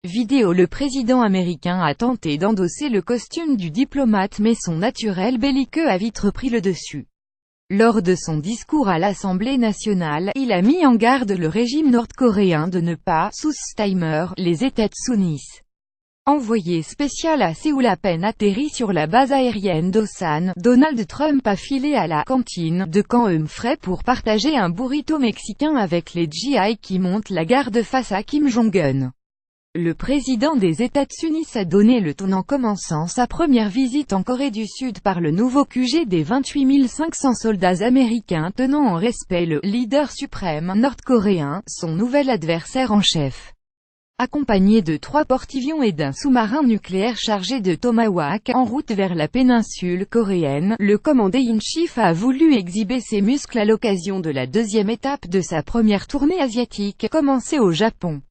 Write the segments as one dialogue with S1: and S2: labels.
S1: Vidéo. Le président américain a tenté d'endosser le costume du diplomate mais son naturel belliqueux a vite repris le dessus. Lors de son discours à l'Assemblée nationale, il a mis en garde le régime nord-coréen de ne pas « sous-estimer » les États-Unis. Envoyé spécial à Séoul à peine atterri sur la base aérienne d'Osan, Donald Trump a filé à la « cantine » de Camp Humphrey pour partager un burrito mexicain avec les GI qui montent la garde face à Kim Jong-un. Le président des États-Unis a donné le ton en commençant sa première visite en Corée du Sud par le nouveau QG des 28 500 soldats américains tenant en respect le « leader suprême » nord-coréen, son nouvel adversaire en chef. Accompagné de 3 porte-avions et d'un sous-marin nucléaire chargé de Tomahawk, en route vers la péninsule coréenne, le commandant-in-chief a voulu exhiber ses muscles à l'occasion de la deuxième étape de sa première tournée asiatique, commencée au Japon.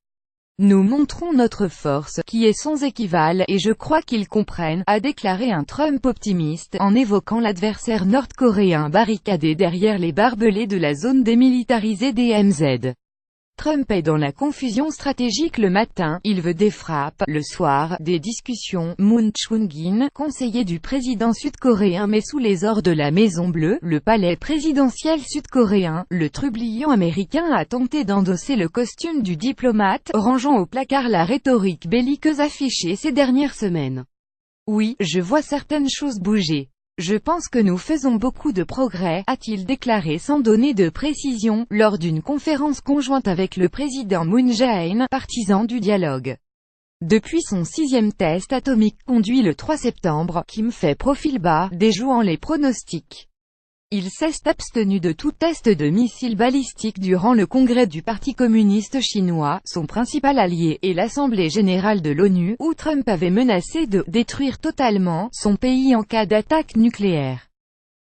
S1: Nous montrons notre force, qui est sans équivalent, et je crois qu'ils comprennent, a déclaré un Trump optimiste, en évoquant l'adversaire nord-coréen barricadé derrière les barbelés de la zone démilitarisée DMZ. Trump est dans la confusion stratégique le matin, il veut des frappes, le soir, des discussions. Moon Chun-in, conseiller du président sud-coréen mais sous les ordres de la Maison-Bleue, le palais présidentiel sud-coréen, le trublion américain a tenté d'endosser le costume du diplomate, rangeant au placard la rhétorique belliqueuse affichée ces dernières semaines. Oui, je vois certaines choses bouger. Je pense que nous faisons beaucoup de progrès, a-t-il déclaré sans donner de précision, lors d'une conférence conjointe avec le président Moon Jae-in, partisan du dialogue. Depuis son 6e test atomique conduit le 3 septembre, Kim fait profil bas, déjouant les pronostics. Il s'est abstenu de tout test de missiles balistiques durant le congrès du Parti communiste chinois, son principal allié, et l'Assemblée générale de l'ONU, où Trump avait menacé de « détruire totalement » son pays en cas d'attaque nucléaire.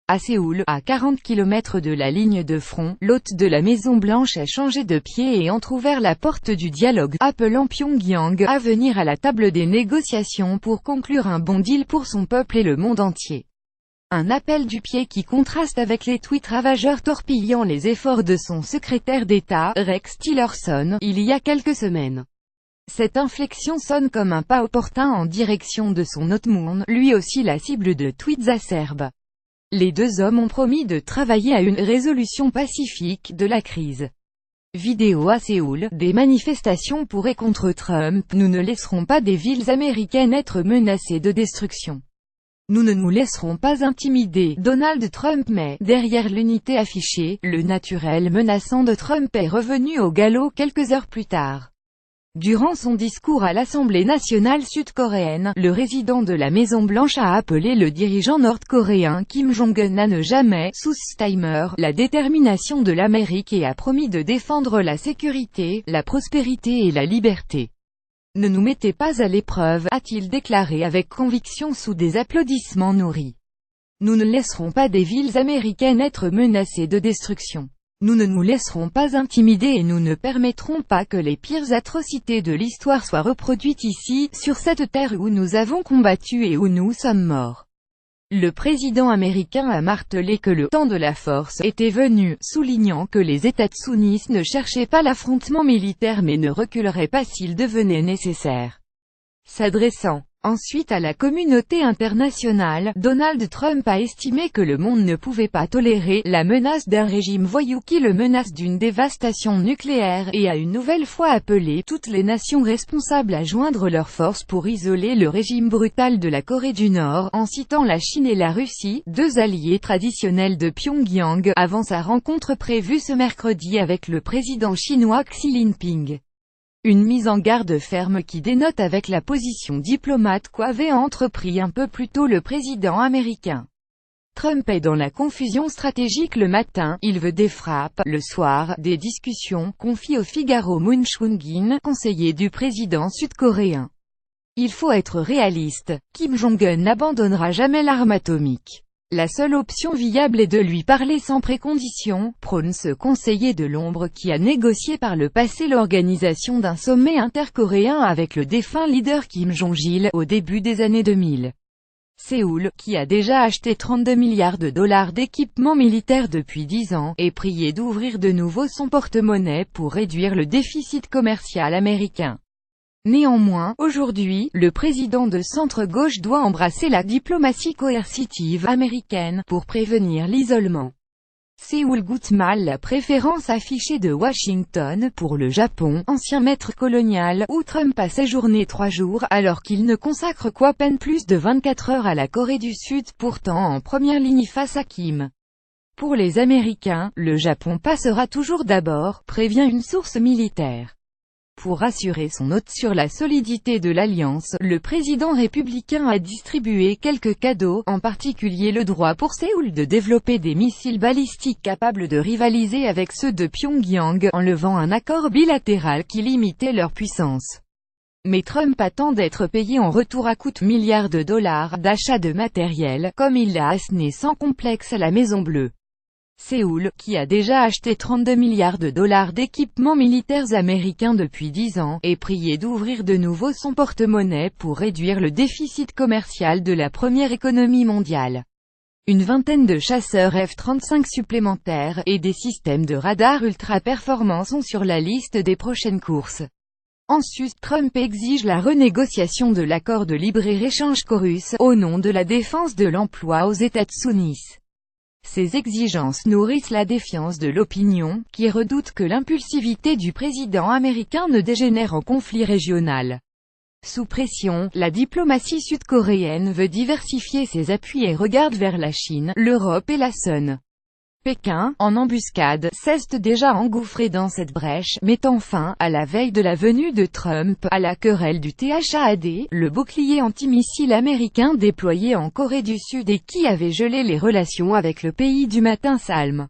S1: À Séoul, à 40 km de la ligne de front, l'hôte de la Maison-Blanche a changé de pied et entrouvert la porte du dialogue, appelant Pyongyang à venir à la table des négociations pour conclure un bon deal pour son peuple et le monde entier. Un appel du pied qui contraste avec les tweets ravageurs torpillant les efforts de son secrétaire d'État, Rex Tillerson, il y a quelques semaines. Cette inflexion sonne comme un pas opportun en direction de son hôte Moon, lui aussi la cible de tweets acerbes. Les deux hommes ont promis de travailler à une résolution pacifique de la crise. Vidéo à Séoul, des manifestations pour et contre Trump. Nous ne laisserons pas des villes américaines être menacées de destruction. Nous ne nous laisserons pas intimider, Donald Trump. Mais, derrière l'unité affichée, le naturel menaçant de Trump est revenu au galop quelques heures plus tard. Durant son discours à l'Assemblée nationale sud-coréenne, le résident de la Maison-Blanche a appelé le dirigeant nord-coréen Kim Jong-un à ne jamais « sous-estimer » la détermination de l'Amérique et a promis de défendre la sécurité, la prospérité et la liberté. Ne nous mettez pas à l'épreuve, a-t-il déclaré avec conviction sous des applaudissements nourris. Nous ne laisserons pas des villes américaines être menacées de destruction. Nous ne nous laisserons pas intimider et nous ne permettrons pas que les pires atrocités de l'histoire soient reproduites ici, sur cette terre où nous avons combattu et où nous sommes morts. Le président américain a martelé que le « temps de la force » était venu, soulignant que les États-Unis ne cherchaient pas l'affrontement militaire mais ne reculeraient pas s'il devenait nécessaire. S'adressant ensuite à la communauté internationale, Donald Trump a estimé que le monde ne pouvait pas tolérer la menace d'un régime voyou qui le menace d'une dévastation nucléaire, et a une nouvelle fois appelé toutes les nations responsables à joindre leurs forces pour isoler le régime brutal de la Corée du Nord, en citant la Chine et la Russie, deux alliés traditionnels de Pyongyang, avant sa rencontre prévue ce mercredi avec le président chinois Xi Jinping. Une mise en garde ferme qui dénote avec la position diplomate qu'avait entrepris un peu plus tôt le président américain. Trump est dans la confusion stratégique le matin, il veut des frappes, le soir, des discussions, confie au Figaro Moon Chun-in, conseiller du président sud-coréen. Il faut être réaliste, Kim Jong-un n'abandonnera jamais l'arme atomique. La seule option viable est de lui parler sans précondition, prône ce conseiller de l'ombre qui a négocié par le passé l'organisation d'un sommet intercoréen avec le défunt leader Kim Jong-il, au début des années 2000. Séoul, qui a déjà acheté 32 milliards de dollars d'équipements militaires depuis 10 ans, est prié d'ouvrir de nouveau son porte-monnaie pour réduire le déficit commercial américain. Néanmoins, aujourd'hui, le président de centre-gauche doit embrasser la diplomatie coercitive américaine pour prévenir l'isolement. Séoul goûte mal la préférence affichée de Washington pour le Japon, ancien maître colonial, où Trump a séjourné 3 jours, alors qu'il ne consacre qu'à peine plus de 24 heures à la Corée du Sud, pourtant en première ligne face à Kim. Pour les Américains, le Japon passera toujours d'abord, prévient une source militaire. Pour rassurer son hôte sur la solidité de l'alliance, le président républicain a distribué quelques cadeaux, en particulier le droit pour Séoul de développer des missiles balistiques capables de rivaliser avec ceux de Pyongyang, en levant un accord bilatéral qui limitait leur puissance. Mais Trump attend d'être payé en retour à coups de milliards de dollars d'achat de matériel, comme il l'a asséné sans complexe à la Maison-Bleue. Séoul, qui a déjà acheté 32 milliards de dollars d'équipements militaires américains depuis 10 ans, est prié d'ouvrir de nouveau son porte-monnaie pour réduire le déficit commercial de la première économie mondiale. Une vingtaine de chasseurs F-35 supplémentaires, et des systèmes de radar ultra-performants sont sur la liste des prochaines courses. En sus, Trump exige la renégociation de l'accord de libre-échange Corus, au nom de la défense de l'emploi aux États-Unis. Ces exigences nourrissent la défiance de l'opinion, qui redoute que l'impulsivité du président américain ne dégénère en conflit régional. Sous pression, la diplomatie sud-coréenne veut diversifier ses appuis et regarde vers la Chine, l'Europe et la Sun. Pékin, en embuscade, s'est déjà engouffré dans cette brèche, mettant fin, à la veille de la venue de Trump, à la querelle du THAAD, le bouclier antimissile américain déployé en Corée du Sud et qui avait gelé les relations avec le pays du matin Salm.